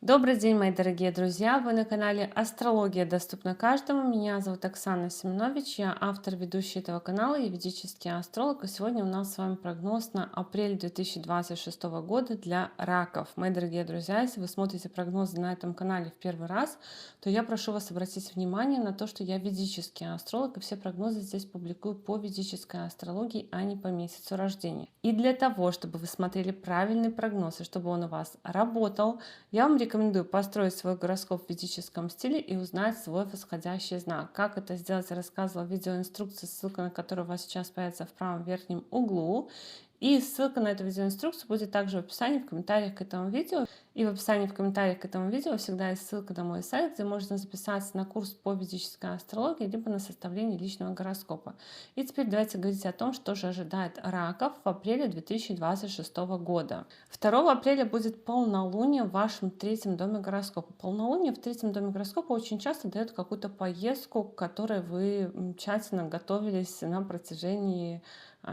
Добрый день, мои дорогие друзья! Вы на канале Астрология доступна каждому. Меня зовут Оксана Семенович, я автор, ведущий этого канала и ведический астролог. И сегодня у нас с вами прогноз на апрель 2026 года для раков. Мои дорогие друзья, если вы смотрите прогнозы на этом канале в первый раз, то я прошу вас обратить внимание на то, что я ведический астролог, и все прогнозы здесь публикую по ведической астрологии, а не по месяцу рождения. И для того, чтобы вы смотрели правильный прогноз и чтобы он у вас работал, я вам рекомендую построить свой гороскоп в ведическом стиле и узнать свой восходящий знак. Как это сделать, я рассказывала в видеоинструкции, ссылка на которую у вас сейчас появится в правом верхнем углу. И ссылка на эту видеоинструкцию будет также в описании, в комментариях к этому видео. И в описании, в комментариях к этому видео всегда есть ссылка на мой сайт, где можно записаться на курс по ведической астрологии, либо на составление личного гороскопа. И теперь давайте говорить о том, что же ожидает раков в апреле 2026 года. 2 апреля будет полнолуние в вашем третьем доме гороскопа. Полнолуние в третьем доме гороскопа очень часто дает какую-то поездку, к которой вы тщательно готовились на протяжении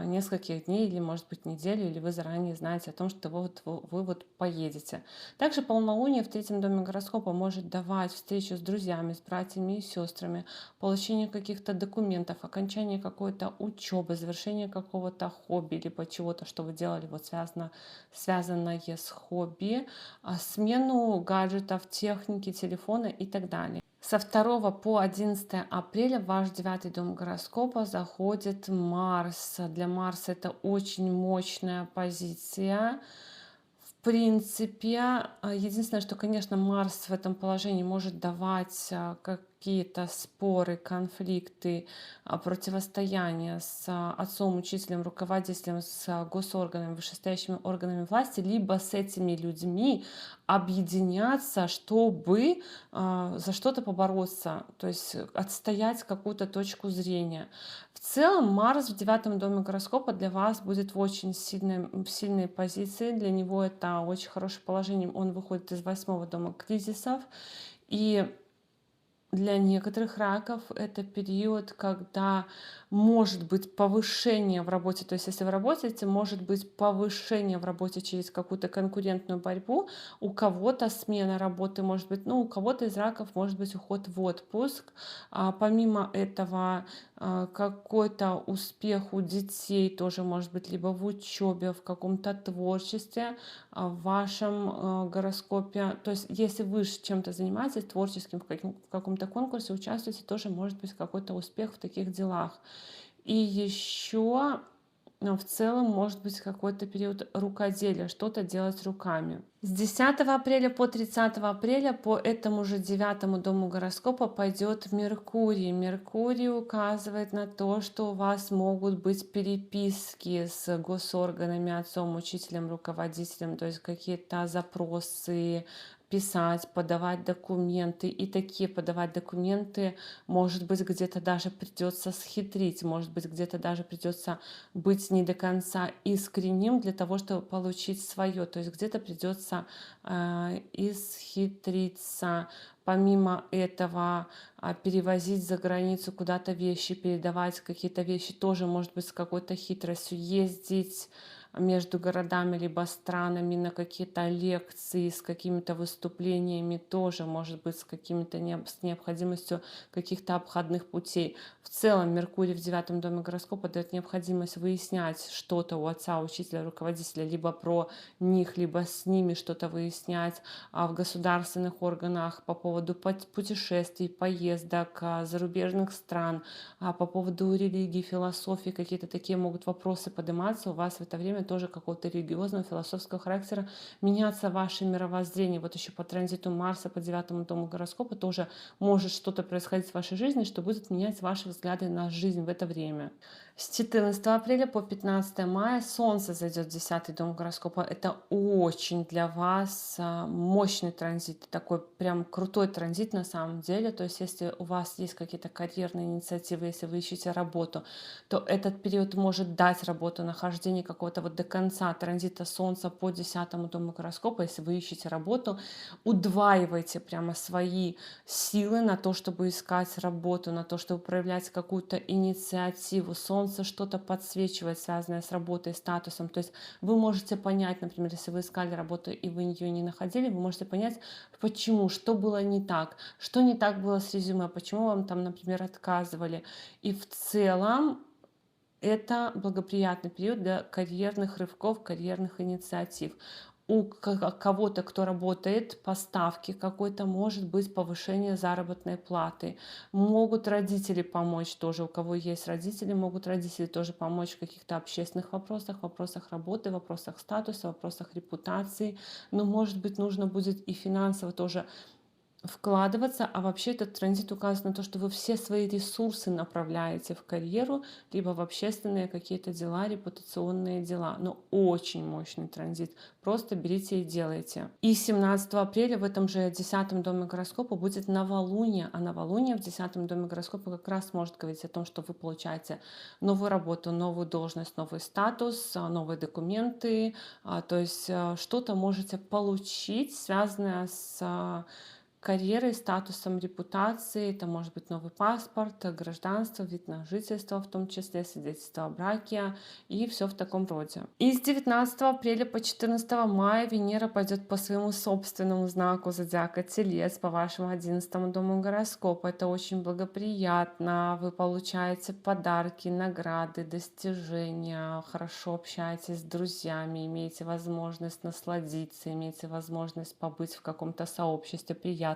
нескольких дней или, может быть, неделю, или вы заранее знаете о том, что вы поедете. Также полнолуние в третьем доме гороскопа может давать встречу с друзьями, с братьями и сестрами, получение каких-то документов, окончание какой-то учебы, завершение какого-то хобби, либо чего-то, что вы делали связанное с хобби, смену гаджетов, техники, телефона и так далее. Со 2 по 11 апреля в ваш девятый дом гороскопа заходит Марс. Для Марса это очень мощная позиция. В принципе, единственное, что, конечно, Марс в этом положении может давать какие-то споры, конфликты, противостояния с отцом, учителем, руководителем, с госорганами, вышестоящими органами власти, либо с этими людьми объединяться, чтобы за что-то побороться, то есть отстоять какую-то точку зрения. В целом Марс в девятом доме гороскопа для вас будет в очень сильной позиции. Для него это очень хорошее положение. Он выходит из 8 дома кризисов. И для некоторых раков это период, когда может быть повышение в работе. То есть если вы работаете, может быть повышение в работе через какую-то конкурентную борьбу. У кого-то смена работы может быть, у кого-то из раков может быть уход в отпуск. Помимо этого, какой-то успех у детей тоже может быть либо в учебе, в каком-то творчестве, в вашем гороскопе. То есть если вы чем-то занимаетесь творческим, в каком-то конкурсе участвуете, тоже может быть какой-то успех в таких делах. И еще в целом может быть какой-то период рукоделия, что-то делать руками. С 10 апреля по 30 апреля по этому же девятому дому гороскопа пойдет Меркурий. Меркурий указывает на то, что у вас могут быть переписки с госорганами, отцом, учителем, руководителем, то есть какие-то запросы, писать, подавать документы. И такие подавать документы, может быть, где-то даже придется схитрить, может быть, где-то даже придется быть не до конца искренним для того, чтобы получить свое. То есть где-то придется исхитриться. Помимо этого, перевозить за границу куда-то вещи, передавать какие-то вещи тоже может быть с какой-то хитростью. Ездить между городами либо странами на какие-то лекции с какими-то выступлениями тоже может быть с необходимостью каких-то обходных путей. В целом Меркурий в девятом доме гороскопа дает необходимость выяснять что-то у отца, учителя, руководителя, либо про них, либо с ними что-то выяснять в государственных органах по поводу путешествий, поездок, зарубежных стран, по поводу религии, философии, какие-то такие могут вопросы подниматься у вас в это время тоже какого-то религиозного, философского характера, меняться ваше мировоззрение. Вот еще по транзиту Марса по девятому дому гороскопа тоже может что-то происходить в вашей жизни, что будет менять ваши взгляды на жизнь в это время. С 14 апреля по 15 мая Солнце зайдет в 10 дом гороскопа. Это очень для вас мощный транзит, такой прям крутой транзит на самом деле. То есть если у вас есть какие-то карьерные инициативы, если вы ищете работу, то этот период может дать работу, нахождение какого-то вот до конца транзита Солнца по 10-му дому гороскопа, если вы ищете работу, удваивайте прямо свои силы на то, чтобы искать работу, на то, чтобы проявлять какую-то инициативу. Солнце что-то подсвечивает, связанное с работой, статусом. То есть вы можете понять, например, если вы искали работу и вы ее не находили, вы можете понять, почему, что было не так, что не так было с резюме, почему вам там, например, отказывали. И в целом это благоприятный период для карьерных рывков, карьерных инициатив. У кого-то, кто работает по ставке какой-то, может быть повышение заработной платы. Могут родители помочь тоже. У кого есть родители, могут родители тоже помочь в каких-то общественных вопросах, вопросах работы, вопросах статуса, вопросах репутации. Но, может быть, нужно будет и финансово тоже вкладываться, а вообще этот транзит указывает на то, что вы все свои ресурсы направляете в карьеру, либо в общественные какие-то дела, репутационные дела. Но очень мощный транзит. Просто берите и делайте. И 17 апреля в этом же 10-м доме гороскопа будет новолуние, а новолуние в 10-м доме гороскопа как раз может говорить о том, что вы получаете новую работу, новую должность, новый статус, новые документы, то есть что-то можете получить, связанное с карьерой, статусом, репутацией. Это может быть новый паспорт, гражданство, вид на жительство, в том числе свидетельство о браке и все в таком роде. И с 19 апреля по 14 мая Венера пойдет по своему собственному знаку зодиака Телец, по вашему 11-му дому гороскопа. Это очень благоприятно. Вы получаете подарки, награды, достижения, хорошо общаетесь с друзьями, имеете возможность насладиться, имеете возможность побыть в каком-то сообществе приятном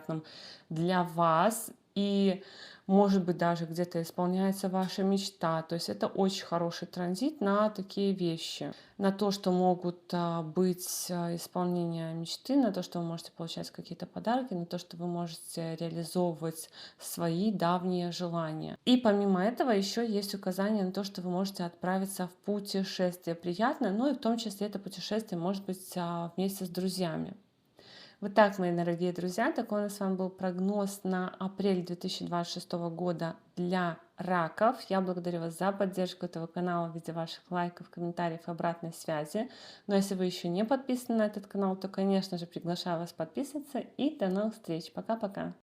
для вас, и может быть даже где-то исполняется ваша мечта. То есть это очень хороший транзит на такие вещи, на то, что могут быть исполнение мечты, на то, что вы можете получать какие-то подарки, на то, что вы можете реализовывать свои давние желания. И помимо этого еще есть указание на то, что вы можете отправиться в путешествие приятное, ну и в том числе это путешествие может быть вместе с друзьями. Вот так, мои дорогие друзья, такой у нас с вами был прогноз на апрель 2026 года для раков. Я благодарю вас за поддержку этого канала в виде ваших лайков, комментариев и обратной связи. Но если вы еще не подписаны на этот канал, то, конечно же, приглашаю вас подписываться. И до новых встреч. Пока-пока.